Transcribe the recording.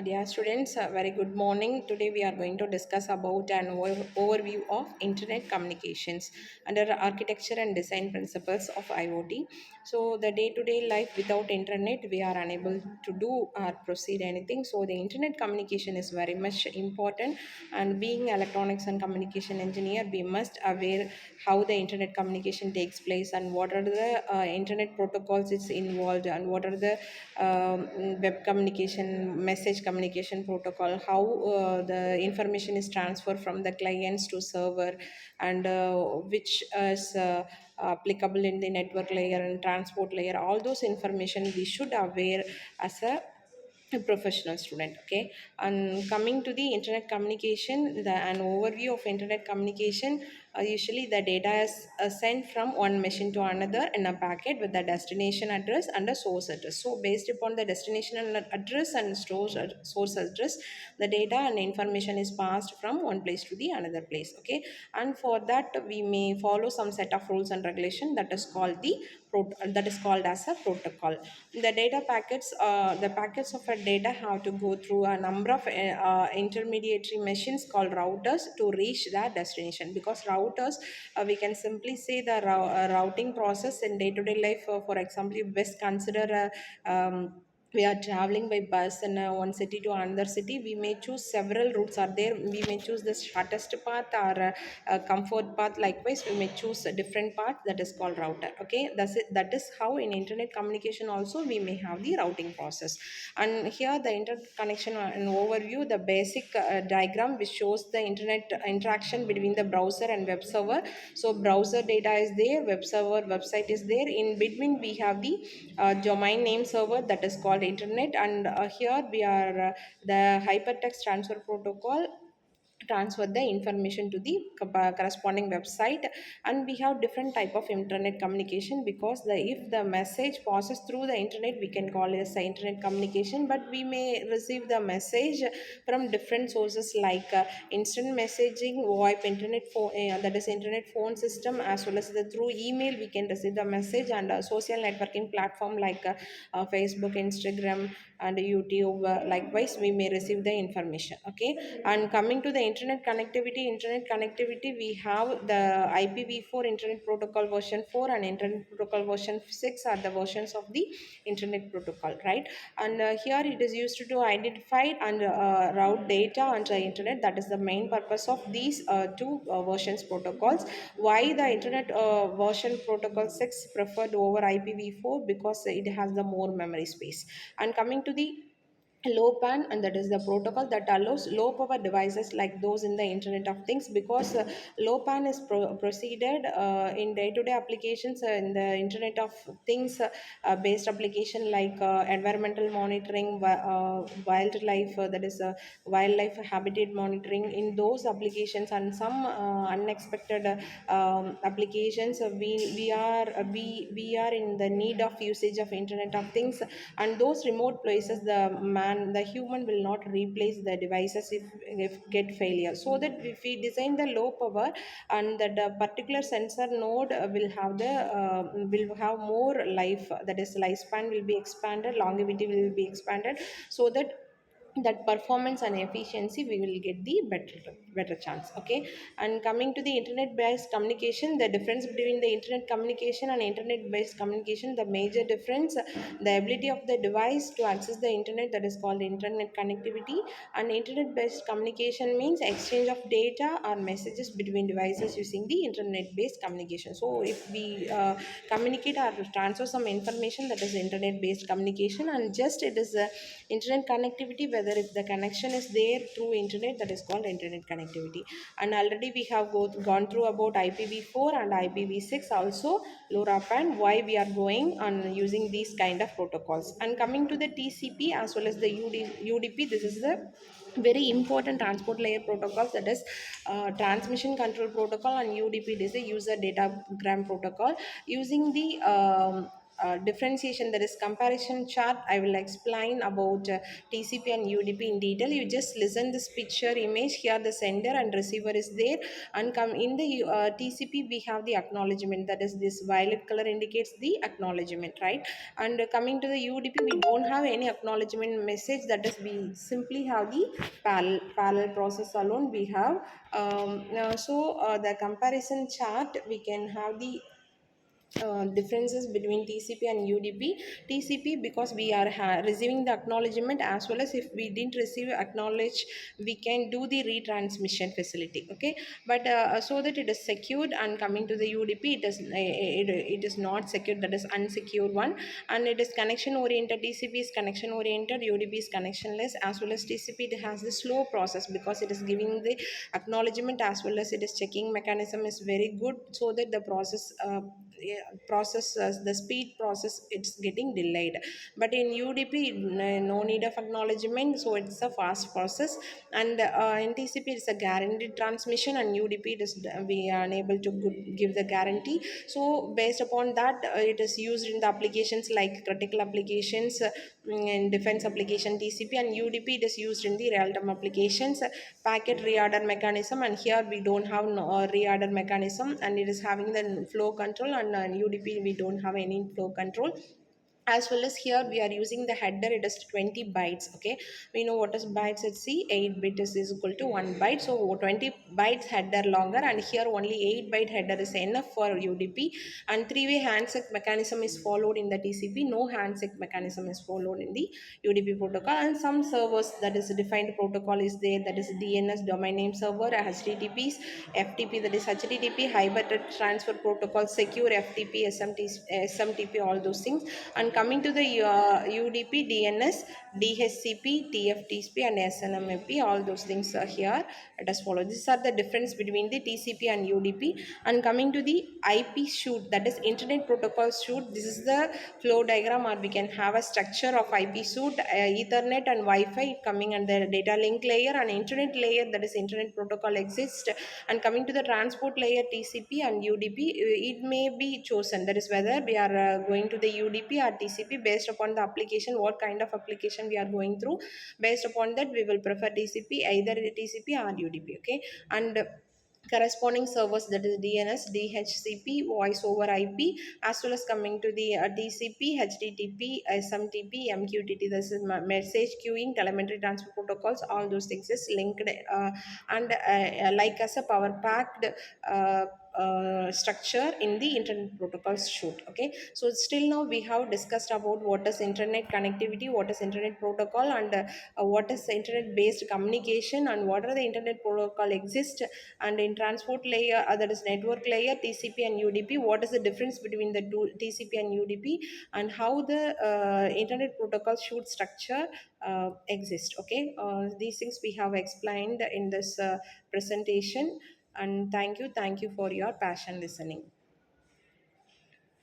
Dear students, very good morning. Today we are going to discuss about an overview of internet communications under architecture and design principles of IoT. So the day-to-day life without internet, we are unable to do or proceed anything. So the internet communication is very much important. And being electronics and communication engineer, we must aware how the internet communication takes place and what are the internet protocols it's involved and what are the web communication, message communication protocol, how the information is transferred from the clients to server, and which is applicable in the network layer and transport layer. All those information we should aware as a professional student. Okay, and coming to the internet communication, an overview of internet communication. Usually the data is sent from one machine to another in a packet with the destination address and a source address. So based upon the destination and address and source address, the data and information is passed from one place to the another place. Okay, and for that we may follow some set of rules and regulation that is called that is called as a protocol. The data packets, the packets of a data have to go through a number of intermediary machines called routers to reach their destination. Because routers, we can simply say the routing process in day-to-day life. For example, you best consider we are traveling by bus in one city to another city. We may choose several routes are there. We may choose the shortest path or comfort path. Likewise, we may choose a different path that is called router. Okay, that is how in internet communication also we may have the routing process. And here the interconnection and overview, the basic diagram which shows the internet interaction between the browser and web server. So browser data is there, web server website is there. In between we have the domain name server that is called internet, and here we are the hypertext transfer protocol transfer the information to the corresponding website. And we have different type of internet communication, because if the message passes through the internet, we can call it as a internet communication. But we may receive the message from different sources like instant messaging, VoIP, internet phone, that is internet phone system, as well as through email we can receive the message, and social networking platform like Facebook, Instagram, and YouTube. Likewise, we may receive the information. Okay, and coming to the internet connectivity, we have the IPv4 internet protocol version 4 and internet protocol version 6 are the versions of the internet protocol, right? And here it is used to identify and route data on the internet. That is the main purpose of these two versions protocols. Why the internet version protocol 6 preferred over IPv4? Because it has the more memory space. And coming to the low pan, and that is the protocol that allows low power devices like those in the internet of things. Because low pan is proceeded in day-to-day applications in the internet of things, based application like environmental monitoring, wildlife, that is wildlife habitat monitoring. In those applications and some unexpected applications, we are in the need of usage of internet of things. And those remote places, the human will not replace the devices if get failure. So that if we design the low power, and that the particular sensor node will have more life, that is lifespan will be expanded, longevity will be expanded, so that performance and efficiency we will get the better chance. Okay, and coming to the internet based communication, the difference between the internet communication and internet based communication, the major difference, the ability of the device to access the internet, that is called internet connectivity. And internet based communication means exchange of data or messages between devices using the internet based communication. So if we communicate or transfer some information, that is internet based communication. And just it is internet connectivity, whether if the connection is there through internet, that is called internet connectivity. And already we have gone through about IPv4 and IPv6 also, LoRaWAN, why we are going on using these kind of protocols. And coming to the TCP as well as the UDP, this is the very important transport layer protocols, that is transmission control protocol, and UDP is the user datagram protocol. Using the differentiation, that is comparison chart, I will explain about TCP and UDP in detail. You just listen this picture image. Here the sender and receiver is there, and come in the TCP we have the acknowledgement, that is this violet color indicates the acknowledgement, right? And coming to the UDP, we don't have any acknowledgement message, that is we simply have the parallel process alone we have. The comparison chart, we can have the differences between TCP and UDP. TCP, because we are receiving the acknowledgement, as well as if we didn't receive acknowledge, we can do the retransmission facility. Okay, but so that it is secured. And coming to the UDP, it is not secured, that is unsecured one, and it is connection oriented. TCP is connection oriented, UDP is connectionless, as well as TCP it has the slow process, because it is giving the acknowledgement as well as it is checking mechanism is very good, so that the process the speed process it's getting delayed. But in UDP, no need of acknowledgement, so it's a fast process. And in TCP it's a guaranteed transmission, and UDP it is we are unable to give the guarantee. So based upon that, it is used in the applications like critical applications, in defense application. TCP and UDP it is used in the real-time applications, packet reorder mechanism, and here we don't have no reorder mechanism, and it is having the flow control. And UDP we don't have any flow control. As well as here we are using the header, it is 20 bytes. Okay, we know what is bytes at c, 8 bit is equal to 1 byte, so 20 bytes header longer, and here only 8 byte header is enough for UDP. And three-way handshake mechanism is followed in the TCP, no handshake mechanism is followed in the UDP protocol. And some servers, that is defined protocol is there, that is DNS, domain name server, HTTPs, FTP, that is HTTP hypertext transfer protocol, secure FTP, SMTP, all those things. And coming to the UDP, DNS, DHCP, TFTP, and SNMP, all those things are here. Let us follow. These are the difference between the TCP and UDP. And coming to the IP shoot, that is Internet Protocol shoot. This is the flow diagram, or we can have a structure of IP shoot, Ethernet and Wi-Fi coming under data link layer, and Internet layer, that is Internet Protocol exists. And coming to the transport layer, TCP and UDP, it may be chosen, that is whether we are going to the UDP or TCP based upon the application, what kind of application we are going through. Based upon that, we will prefer TCP, either TCP or UDP. Okay, and corresponding servers, that is DNS, DHCP, voice over IP, as well as coming to the TCP, HTTP, SMTP, MQTT, this is message queuing, telemetry transfer protocols, all those things is linked, like as a power packed uh, structure in the internet protocols shoot. Okay, so still now we have discussed about what is internet connectivity, what is internet protocol, and what is internet based communication, and what are the internet protocol exist. And in transport layer, that is network layer, TCP and UDP, what is the difference between the two TCP and UDP, and how the internet protocol should structure exist. Okay, these things we have explained in this presentation. And thank you for your passion listening.